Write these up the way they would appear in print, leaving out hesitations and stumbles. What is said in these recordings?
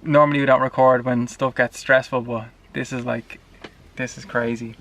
normally we don't record when stuff gets stressful, but this is like, this is crazy.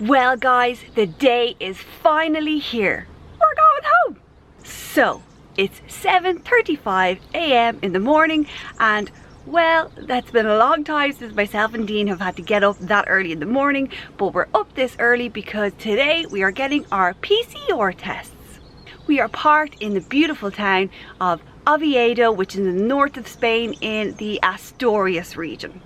Well guys, the day is finally here. We're going home. So it's 7:35 a.m. in the morning, and well, that's been a long time since myself and Dean have had to get up that early in the morning, but we're up this early because today we are getting our PCR tests. We are parked in the beautiful town of Oviedo, which is in the north of Spain in the Asturias region.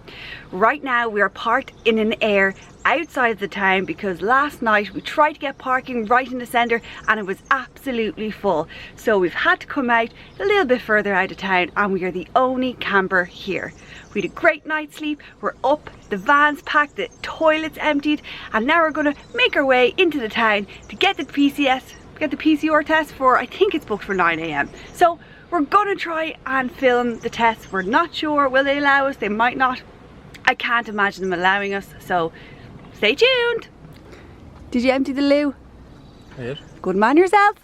Right now we are parked in an air outside of the town because last night we tried to get parking right in the centre and it was absolutely full. So we've had to come out a little bit further out of town, and we are the only camper here. We had a great night's sleep, we're up, the van's packed, the toilets emptied, and now we're going to make our way into the town to get the PCR test for, I think it's booked for 9 a.m. So we're gonna try and film the tests. We're not sure, will they allow us? They might not. I can't imagine them allowing us, so stay tuned. Did you empty the loo? I did. Good man yourself.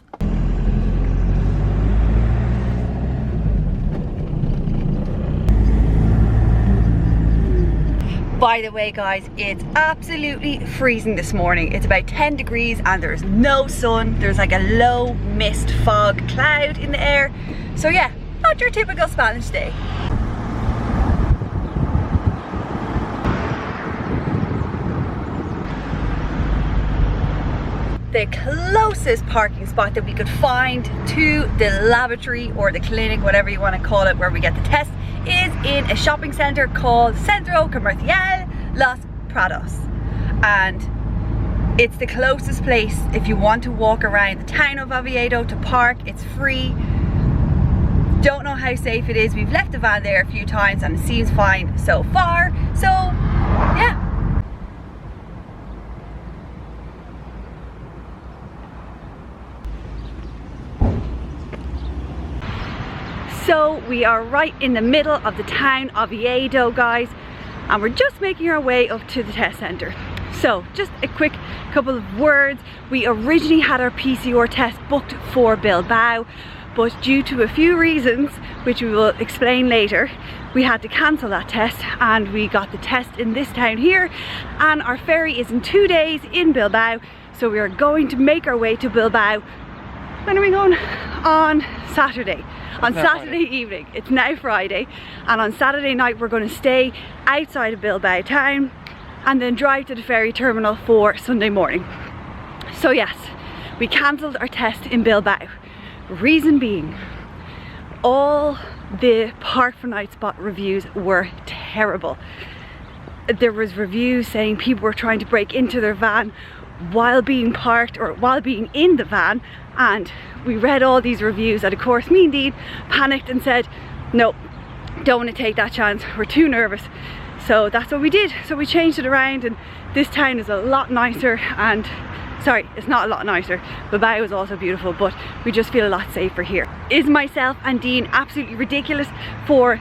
By the way guys, it's absolutely freezing this morning. It's about 10 degrees and there's no sun. There's like a low mist fog cloud in the air. So yeah, not your typical Spanish day. The closest parking spot that we could find to the laboratory or the clinic, whatever you want to call it, where we get the test, is in a shopping centre called Centro Comercial Los Prados. And it's the closest place if you want to walk around the town of Oviedo to park. It's free. Don't know how safe it is. We've left the van there a few times and it seems fine so far. So yeah. So we are right in the middle of the town of Oviedo, guys, and we're just making our way up to the test centre. So just a quick couple of words. We originally had our PCR test booked for Bilbao, but due to a few reasons, which we will explain later, we had to cancel that test and we got the test in this town here, and our ferry is in 2 days in Bilbao. So we are going to make our way to Bilbao. When are we going? On Saturday. On Saturday evening. It's now Friday, and on Saturday night we're going to stay outside of Bilbao town and then drive to the ferry terminal for Sunday morning. So yes, we cancelled our test in Bilbao. Reason being, all the Park for Night Spot reviews were terrible. There was reviews saying people were trying to break into their van while being parked or while being in the van, and we read all these reviews, and of course me and Dean panicked and said no, don't want to take that chance, we're too nervous. So that's what we did. So we changed it around, and this town is a lot nicer, and sorry, it's not a lot nicer, Bilbao is also beautiful, but we just feel a lot safer here. Is myself and Dean absolutely ridiculous for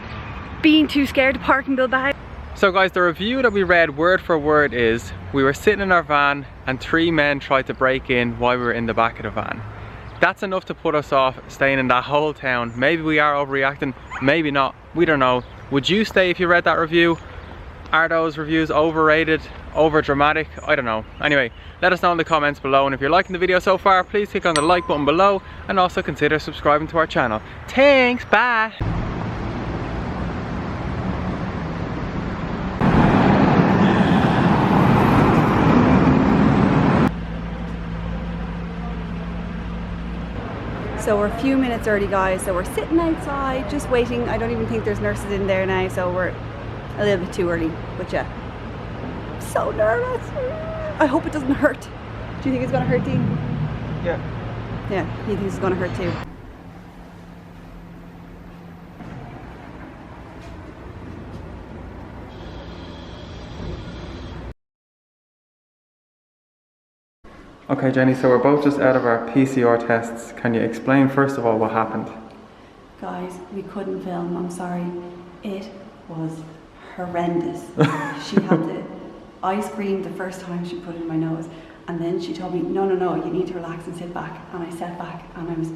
being too scared to park in Bilbao? So guys, the review that we read word for word is, we were sitting in our van and 3 men tried to break in while we were in the back of the van. That's enough to put us off staying in that whole town. Maybe we are overreacting, maybe not, we don't know. Would you stay if you read that review? Are those reviews overrated, over dramatic? I don't know. Anyway, let us know in the comments below, and if you're liking the video so far, please click on the like button below and also consider subscribing to our channel. Thanks, bye! So we're a few minutes early, guys, so we're sitting outside just waiting. I don't even think there's nurses in there now, so we're a little bit too early, but yeah, I'm so nervous. I hope it doesn't hurt. Do you think it's gonna hurt, Dean? Yeah. Yeah, he thinks it's gonna hurt too. Okay Jenny, so we're both just out of our PCR tests. Can you explain first of all what happened? Guys, we couldn't film, I'm sorry. It was horrendous. She had the ice cream the first time she put it in my nose, And then she told me, no, you need to relax and sit back. And I sat back and I was,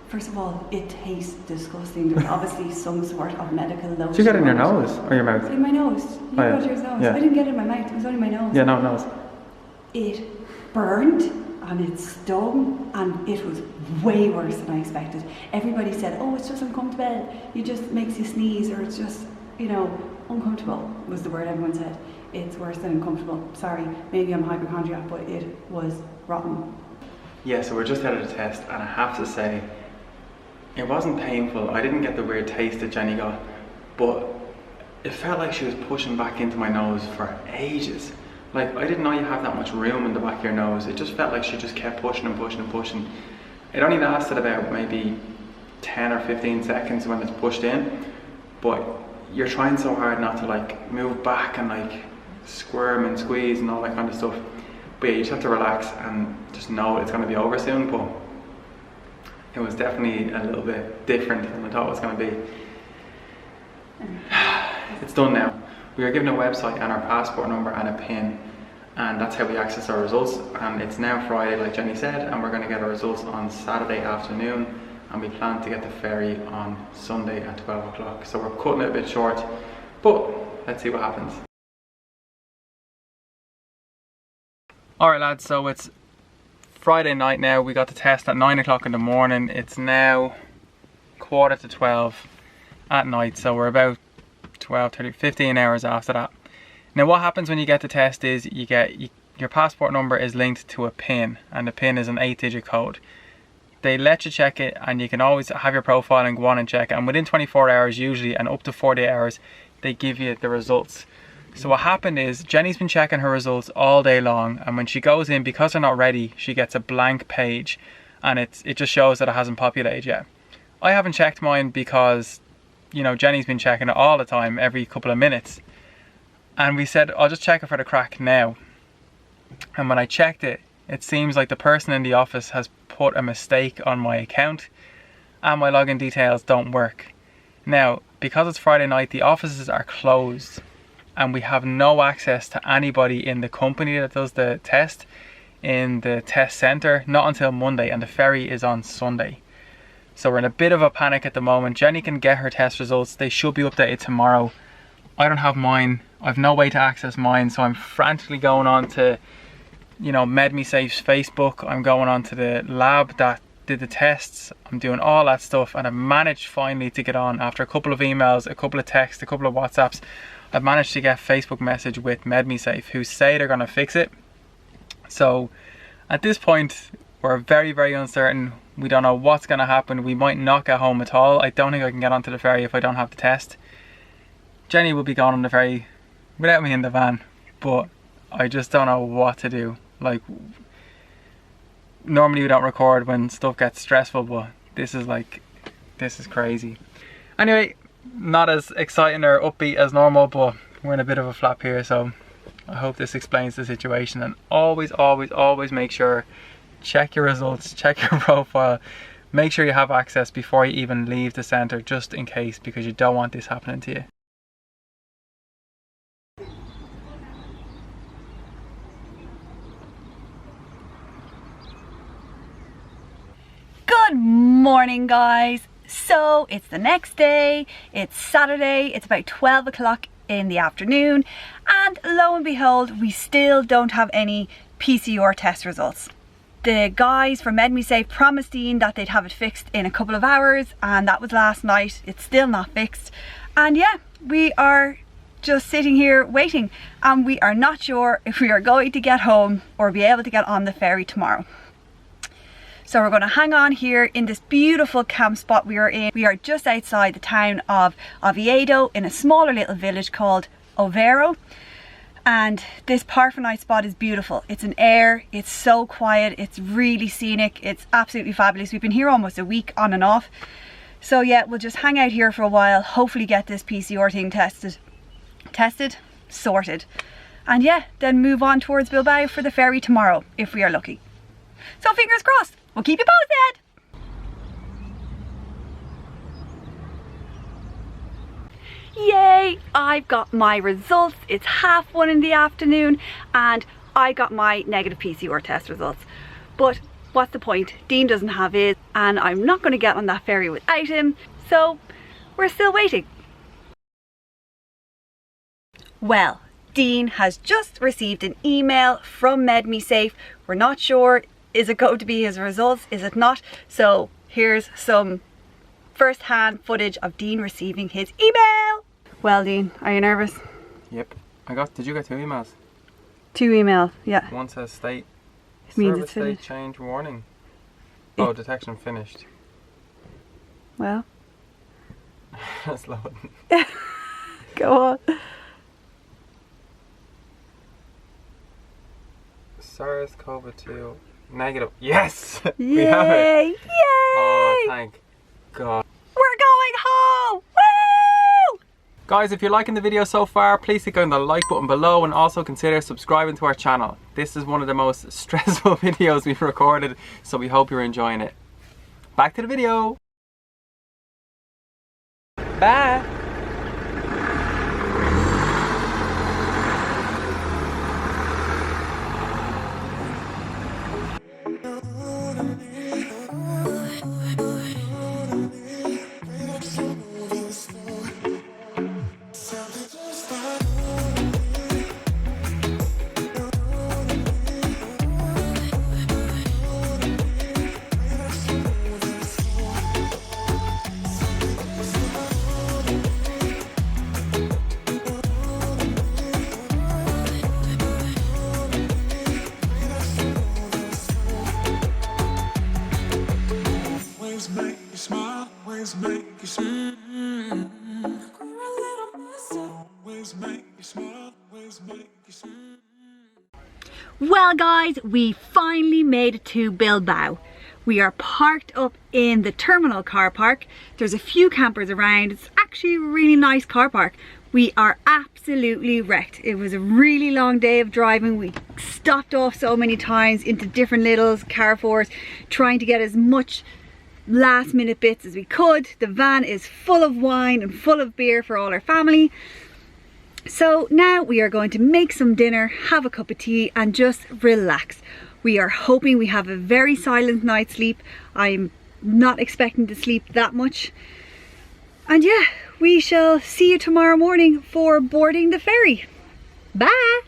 first of all, it tastes disgusting. There's obviously some sort of medical lotion. Did you get it in your nose or your mouth? In my nose. You got yours nose. Yeah. I didn't get it in my mouth, it was only my nose. Yeah, no, nose. It burned and it stung and it was way worse than I expected. Everybody said, oh, it's just uncomfortable. It just makes you sneeze, or it's just, you know, uncomfortable was the word everyone said. It's worse than uncomfortable. Sorry, maybe I'm hypochondriac, but it was rotten. Yeah, so we're just out of the test, and I have to say, it wasn't painful. I didn't get the weird taste that Jenny got, but it felt like she was pushing back into my nose for ages. Like, I didn't know you have that much room in the back of your nose. It just felt like she just kept pushing and pushing and pushing. It only lasted about maybe 10 or 15 seconds when it's pushed in, but you're trying so hard not to like move back and like squirm and squeeze and all that kind of stuff. But yeah, you just have to relax and just know it's going to be over soon. But it was definitely a little bit different than I thought it was going to be. It's done now. We are given a website and our passport number and a PIN, and that's how we access our results. And it's now Friday, like Jenny said, and we're going to get our results on Saturday afternoon, and we plan to get the ferry on Sunday at 12 o'clock. So we're cutting it a bit short, but let's see what happens. Alright lads, so it's Friday night now. We got the test at 9 o'clock in the morning. It's now 11:45 at night, so we're about 12, 30, 15 hours after that. Now what happens when you get the test is you get your passport number is linked to a PIN, and the PIN is an 8-digit code. They let you check it, and you can always have your profile and go on and check it, and within 24 hours usually, and up to 48 hours, they give you the results. So what happened is Jenny's been checking her results all day long, and when she goes in, because they're not ready, she gets a blank page, and it just shows that it hasn't populated yet. I haven't checked mine because, you know, Jenny's been checking it all the time, every couple of minutes, and we said I'll just check it for the crack now. And when I checked it, it seems like the person in the office has put a mistake on my account and my login details don't work. Now, because it's Friday night, the offices are closed and we have no access to anybody in the company that does the test in the test centre, not until Monday, and the ferry is on Sunday. So we're in a bit of a panic at the moment. Jenny can get her test results. They should be updated tomorrow. I don't have mine. I've no way to access mine, so I'm frantically going on to, you know, MedMeSafe's Facebook. I'm going on to the lab that did the tests. I'm doing all that stuff, and I've managed finally to get on after a couple of emails, a couple of texts, a couple of WhatsApps. I've managed to get a Facebook message with MedMeSafe, who say they're going to fix it. So at this point, we're very, very uncertain. We don't know what's going to happen. We might not get home at all. I don't think I can get onto the ferry if I don't have the test. Jenny will be gone on the ferry without me in the van, but I just don't know what to do. Like, normally we don't record when stuff gets stressful, but this is crazy. Anyway, not as exciting or upbeat as normal, but we're in a bit of a flap here, so I hope this explains the situation. And always, always, always make sure, check your results, check your profile, make sure you have access before you even leave the centre, just in case, because you don't want this happening to you. Good morning, guys. So it's the next day, it's Saturday, it's about 12 o'clock in the afternoon, and lo and behold, we still don't have any PCR test results. The guys from MedMeSafe promised Ian that they'd have it fixed in a couple of hours, and that was last night. It's still not fixed, and yeah, we are just sitting here waiting, and we are not sure if we are going to get home or be able to get on the ferry tomorrow. So we're going to hang on here in this beautiful camp spot we are in. We are just outside the town of Oviedo in a smaller little village called Oviedo. And this park-for-night spot is beautiful. It's an air, it's so quiet, it's really scenic, it's absolutely fabulous. We've been here almost a week on and off. So yeah, we'll just hang out here for a while, hopefully get this PCR thing sorted. And yeah, then move on towards Bilbao for the ferry tomorrow, if we are lucky. So fingers crossed. We'll keep you posted. Yay! I've got my results. It's 1:30 in the afternoon, and I got my negative PCR test results. But what's the point? Dean doesn't have his, and I'm not going to get on that ferry without him, so we're still waiting. Well, Dean has just received an email from MedMeSafe. We're not sure, is it going to be his results, is it not? So here's some first-hand footage of Dean receiving his email. Well, Dean, are you nervous? Yep. Did you get 2 emails? 2 emails, yeah. One says state. Means Service it's state finished. change warning. Oh, detection finished. Well, That's loading. go on. SARS-CoV-2 negative. Yes! Yay! We have it. Yay! Oh, thank God. We're going home! Woo! Guys, if you're liking the video so far, please click on the like button below and also consider subscribing to our channel. This is one of the most stressful videos we've recorded, so we hope you're enjoying it. Back to the video. Bye. Well guys, we finally made it to Bilbao. We are parked up in the terminal car park. There's a few campers around. It's actually a really nice car park. We are absolutely wrecked. It was a really long day of driving. We stopped off so many times into different little carrefours trying to get as much last minute bits as we could. The van is full of wine and full of beer for all our family. So now we are going to make some dinner, have a cup of tea and just relax. We are hoping we have a very silent night's sleep. I'm not expecting to sleep that much. And yeah, we shall see you tomorrow morning for boarding the ferry. Bye!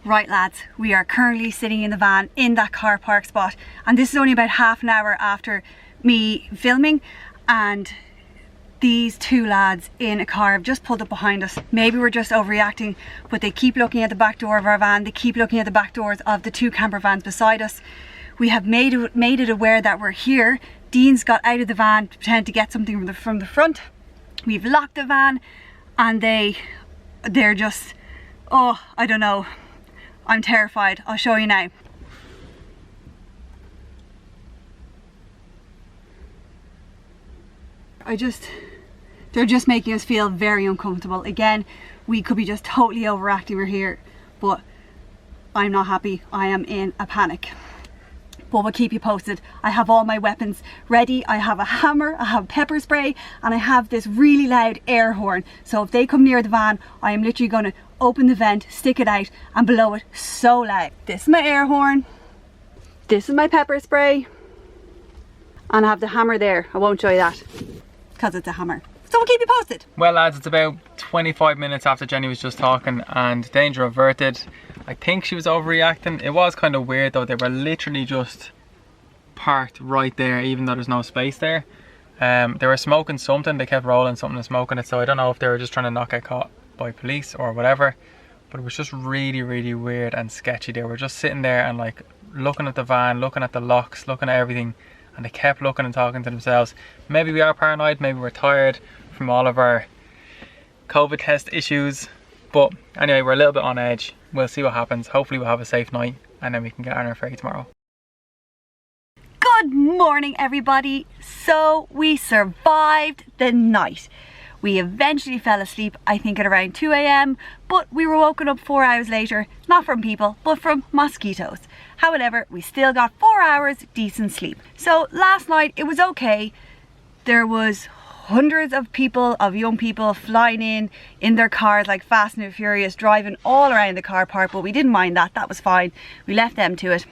Right lads, we are currently sitting in the van in that car park spot, and this is only about half an hour after me filming, and these 2 lads in a car have just pulled up behind us. Maybe we're just overreacting, but they keep looking at the back door of our van, they keep looking at the back doors of the 2 camper vans beside us. We have made it aware that we're here. Dean's got out of the van to pretend to get something from the front. We've locked the van and they're just, oh, I don't know. I'm terrified. I'll show you now. They're just making us feel very uncomfortable. Again, we could be just totally overacting. We're here, but I'm not happy. I am in a panic. But we'll keep you posted. I have all my weapons ready. I have a hammer, I have pepper spray, and I have this really loud air horn. So if they come near the van, I am literally going to open the vent, stick it out, and blow it so loud. This is my air horn. This is my pepper spray. And I have the hammer there. I won't show you that because it's a hammer. So we'll keep you posted. Well lads, it's about 25 minutes after Jenny was just talking and danger averted. I think she was overreacting. It was kind of weird though. They were literally just parked right there, even though there's no space there. They were smoking something. They kept rolling something and smoking it. So I don't know if they were just trying to not get caught by police or whatever. But it was just really, really weird and sketchy. They were just sitting there and like looking at the van, looking at the locks, looking at everything. And they kept looking and talking to themselves. Maybe we are paranoid, maybe we're tired from all of our COVID test issues. But anyway, we're a little bit on edge. We'll see what happens. Hopefully we'll have a safe night and then we can get on our ferry tomorrow. Good morning everybody. So we survived the night. We eventually fell asleep, I think at around 2 AM, but we were woken up 4 hours later, not from people, but from mosquitoes. However, we still got 4 hours decent sleep. So last night it was okay. There was hundreds of people, of young people flying in their cars like Fast and Furious, driving all around the car park, but we didn't mind that. That was fine. We left them to it.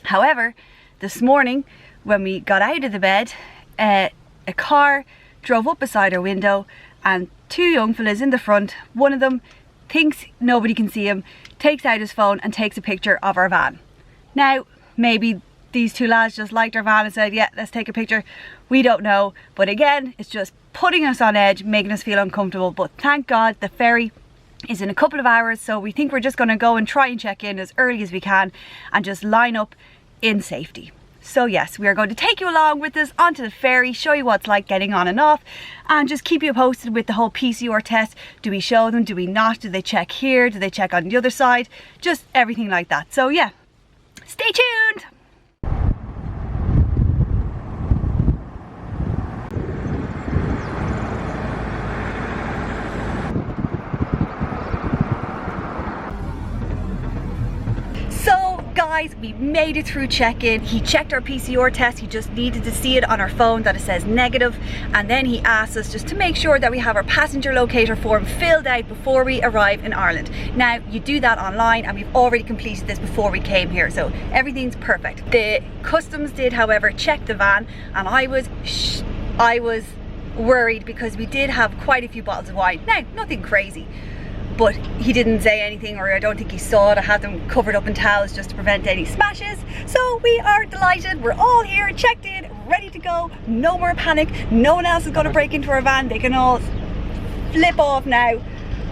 However, this morning when we got out of the bed, a car drove up beside our window and two young fellas in the front. One of them thinks nobody can see him, takes out his phone and takes a picture of our van. Now, maybe these two lads just liked our van and said, yeah, let's take a picture. We don't know, but again, it's just putting us on edge, making us feel uncomfortable. But thank God the ferry is in a couple of hours, so we think we're just going to go and try and check in as early as we can and just line up in safety. So yes, we are going to take you along with us onto the ferry, show you what it's like getting on and off, and just keep you posted with the whole PCR test. Do we show them? Do we not? Do they check here? Do they check on the other side? Just everything like that. So yeah, stay tuned. Guys, we made it through check-in. He checked our PCR test. He just needed to see it on our phone that it says negative, and then he asked us just to make sure that we have our passenger locator form filled out before we arrive in Ireland. Now, you do that online, and we've already completed this before we came here, so everything's perfect. The customs did, however, check the van, and I was worried because we did have quite a few bottles of wine. Now, nothing crazy, but he didn't say anything, or I don't think he saw it. I had them covered up in towels just to prevent any smashes. So we are delighted. We're all here, checked in, ready to go. No more panic. No one else is going to break into our van. They can all flip off now.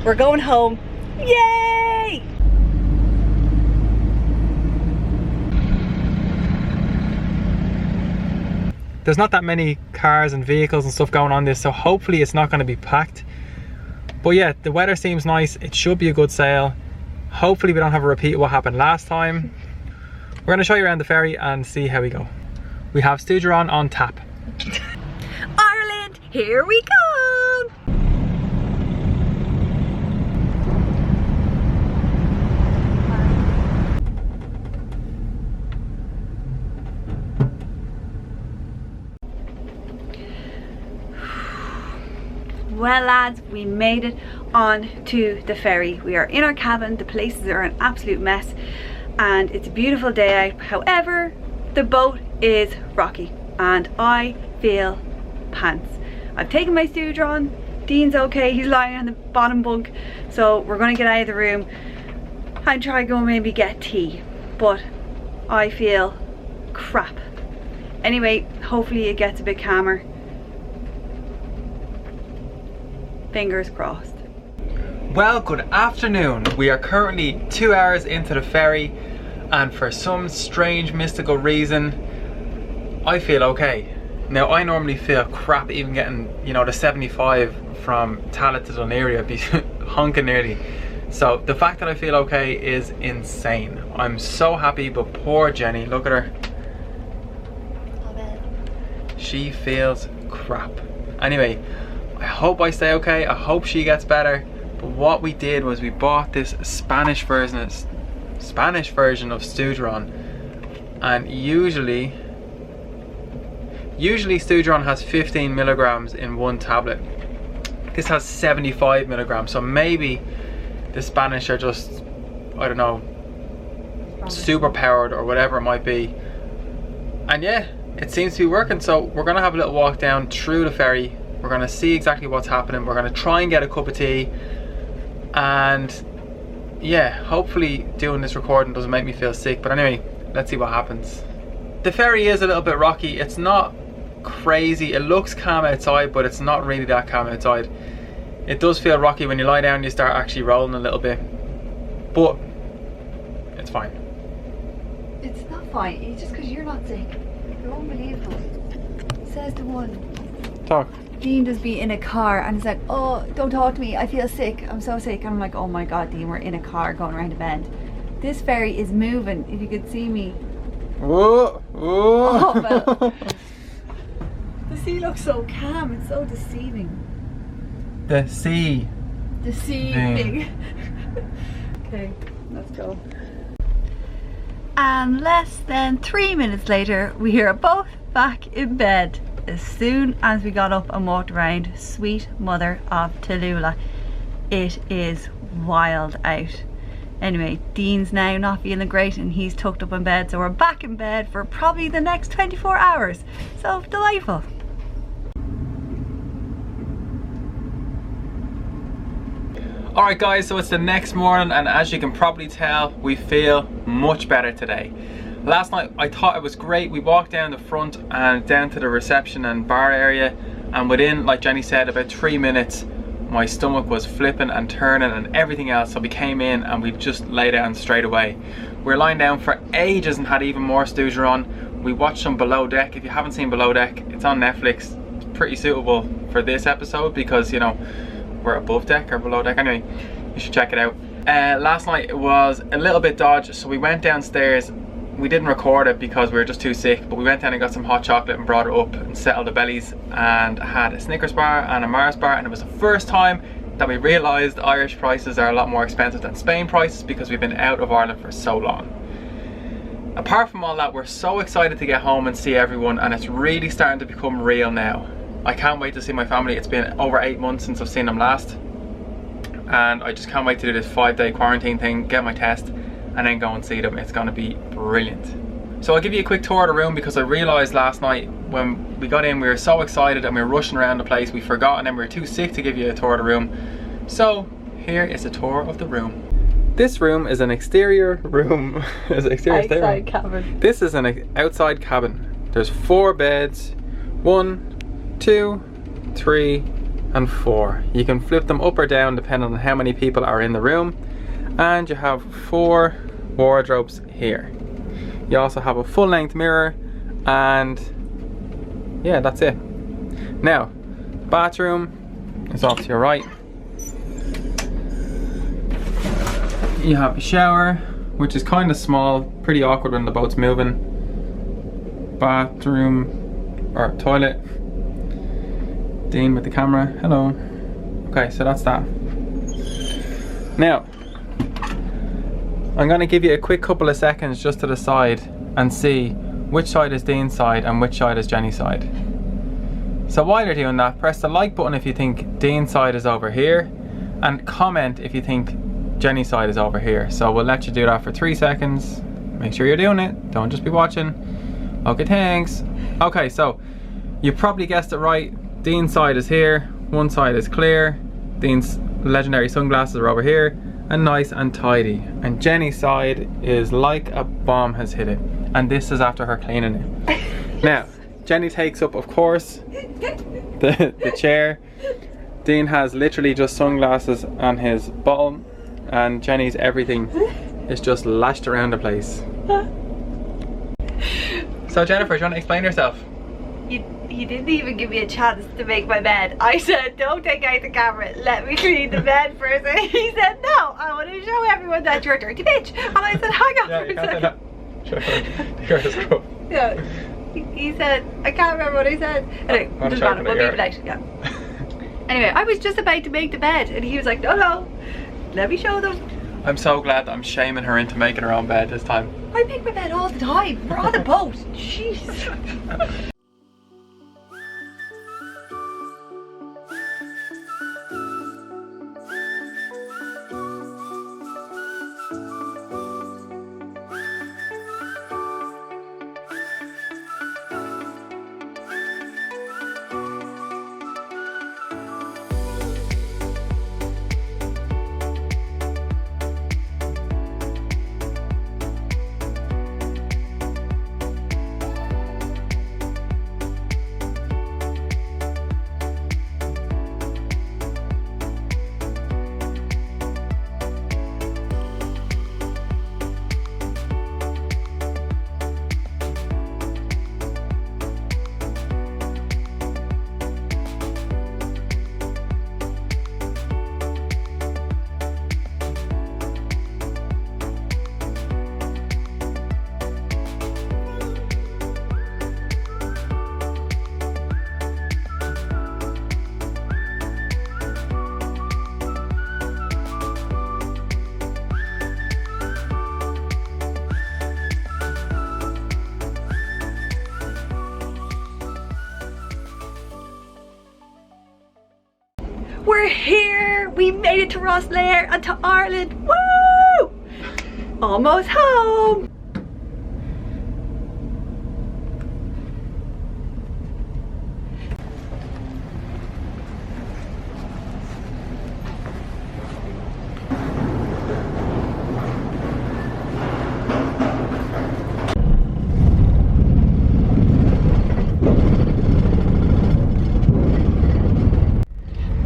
We're going home. Yay! There's not that many cars and vehicles and stuff going on this, so hopefully it's not going to be packed. But yeah, the weather seems nice. It should be a good sail. Hopefully we don't have a repeat of what happened last time. We're going to show you around the ferry and see how we go. We have Stewgeron on tap. Ireland, here we come! Well lads, we made it on to the ferry. We are in our cabin. The places are an absolute mess and it's a beautiful day out. However, the boat is rocky and I feel pants. I've taken my Stewgeron. Dean's okay, he's lying on the bottom bunk, so we're going to get out of the room and try to go maybe get tea, but I feel crap. Anyway, hopefully it gets a bit calmer. Fingers crossed. Well, good afternoon. We are currently 2 hours into the ferry, and for some strange mystical reason I feel okay. Now, I normally feel crap even getting, you know, the 75 from Tallaght to Dunleary. I'd be honking nearly. So the fact that I feel okay is insane. I'm so happy, but poor Jenny, look at her. She feels crap. Anyway, I hope I stay okay. I hope she gets better. But what we did was we bought this Spanish version of Stewgeron, and usually Stewgeron has 15 milligrams in one tablet. This has 75 milligrams, so maybe the Spanish are just, I don't know, super powered or whatever it might be. And yeah, it seems to be working. So we're gonna have a little walk down through the ferry. We're gonna see exactly what's happening. We're gonna try and get a cup of tea, and yeah, hopefully doing this recording doesn't make me feel sick. But anyway, let's see what happens. The ferry is a little bit rocky. It's not crazy. It looks calm outside, but it's not really that calm outside. It does feel rocky. When you lie down, you start actually rolling a little bit, but it's fine. It's not fine. It's just because you're not sick. You're unbelievable. Says the one. Talk. Dean does be in a car and he's like, oh, don't talk to me, I feel sick, I'm so sick. And I'm like, oh my god, Dean, we're in a car going around a bend. This ferry is moving. If you could see me. Whoa, whoa. Oh, well. The sea looks so calm, it's so deceiving. The sea. Deceiving. Okay, let's go. And less than 3 minutes later, we are both back in bed. as soon as we got up and walked around. Sweet mother of Tallulah. It is wild out. Anyway, Dean's now not feeling great and he's tucked up in bed, so we're back in bed for probably the next 24 hours. So delightful. Alright guys, so it's the next morning and as you can probably tell, we feel much better today. Last night I thought it was great. We walked down the front and down to the reception and bar area, and within, like Jenny said, about 3 minutes my stomach was flipping and turning and everything else, so we came in and we just lay down straight away. We were lying down for ages and had even more stooger on. We watched some Below Deck. If you haven't seen Below Deck, it's on Netflix. It's pretty suitable for this episode because, you know, we're above deck or below deck. Anyway, you should check it out. Last night it was a little bit dodgy, so we went downstairs. We didn't record it because we were just too sick, but we went down and got some hot chocolate and brought it up and settled the bellies, and had a Snickers bar and a Mars bar, and it was the first time that we realised Irish prices are a lot more expensive than Spain prices because we've been out of Ireland for so long. Apart from all that, we're so excited to get home and see everyone, and it's really starting to become real now. I can't wait to see my family. It's been over 8 months since I've seen them last, and I just can't wait to do this 5-day quarantine thing, get my test, and then go and see them. It's gonna be brilliant. So I'll give you a quick tour of the room because I realised last night when we got in, we were so excited and we were rushing around the place, we forgot, and then we were too sick to give you a tour of the room. So here is a tour of the room. This room is an exterior room. Is it exterior? Outside cabin. This is an outside cabin. There's 4 beds. 1, 2, 3, and 4. You can flip them up or down depending on how many people are in the room. And you have 4 wardrobes here. You also have a full-length mirror, and yeah, that's it. Now, bathroom is off to your right. You have a shower, which is kind of small, pretty awkward when the boat's moving. Bathroom, or toilet. Dean with the camera, hello. Okay, so that's that. Now, I'm gonna give you a quick couple of seconds just to the side and see which side is Dean's side and which side is Jenny's side. So while you're doing that, press the like button if you think Dean's side is over here, and comment if you think Jenny's side is over here. So we'll let you do that for 3 seconds. Make sure you're doing it, don't just be watching. Okay, thanks. Okay, so you probably guessed it right. Dean's side is here, one side is clear. Dean's legendary sunglasses are over here, and nice and tidy. And Jenny's side is like a bomb has hit it. And this is after her cleaning it. Now, Jenny takes up, of course, the chair. Dean has literally just sunglasses and his bottle, and Jenny's everything is just lashed around the place. So Jennifer, do you want to explain yourself? You didn't even give me a chance to make my bed. I said, don't take out the camera, let me clean the bed first. And he said, no, I want to show everyone that you're a dirty bitch. And I said, hang on for a second. Yeah, he said, I can't remember what he said. Anyway, doesn't matter, we'll leave it out. Yeah. Anyway, I was just about to make the bed and he was like, no, let me show them. I'm so glad that I'm shaming her into making her own bed this time. I make my bed all the time. We're on a boat. Jeez. We're here! We made it to Rosslare and to Ireland! Woo! Almost home!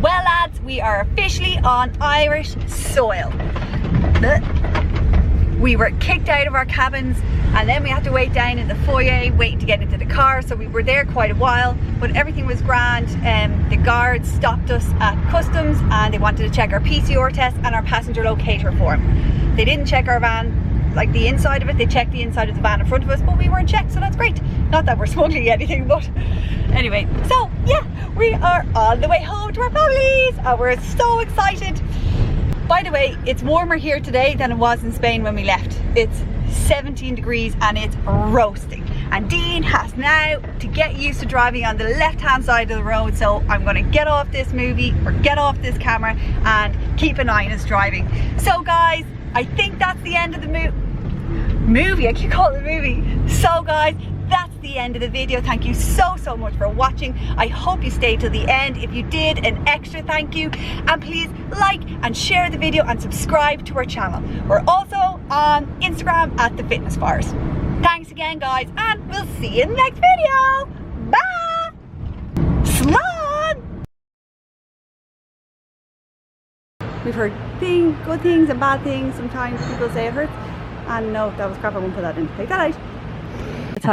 Well lads, we are officially on Irish soil. We were kicked out of our cabins and then we had to wait down in the foyer waiting to get into the car, so we were there quite a while, but everything was grand. The guards stopped us at customs and they wanted to check our PCR test and our passenger locator form. They didn't check our van, like the inside of it. They checked the inside of the van in front of us, but we weren't checked, so that's great. Not that we're smuggling anything, but anyway, so yeah, we are on the way home to our families and we're so excited. By the way, it's warmer here today than it was in Spain when we left. It's 17 degrees and it's roasting. And Dean has now to get used to driving on the left-hand side of the road, so I'm gonna get off this movie or get off this camera and keep an eye on us driving. So guys, I think that's the end of the movie. I keep calling it a movie. So guys, that's the end of the video. Thank you so much for watching. I hope you stayed till the end. If you did, an extra thank you, and please like and share the video and subscribe to our channel. We're also on Instagram at The Fitness Bars. Thanks again guys, and we'll see you in the next video. Bye. Slán. We've heard good things and bad things. Sometimes people say it hurts, and no, that was crap. I won't put that in. Take that out.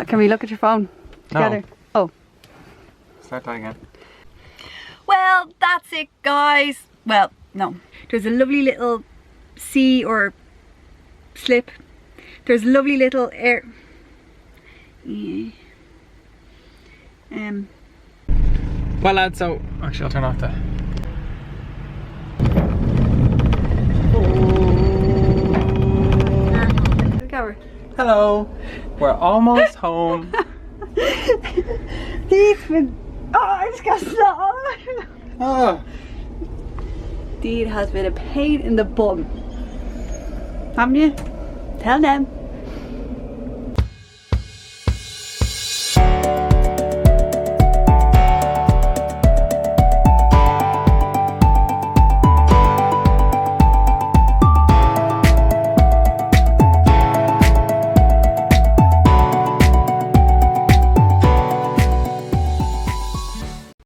Can we look at your phone together? No. Oh. Start that again. Well, that's it guys. Well, no. There's a lovely little sea or slip. There's a lovely little air. Yeah. Well lads, so actually I'll turn off the... Hello, we're almost home. Deed's been... Oh, I just got snot. Oh. Deed has been a pain in the bum. Haven't you? Tell them.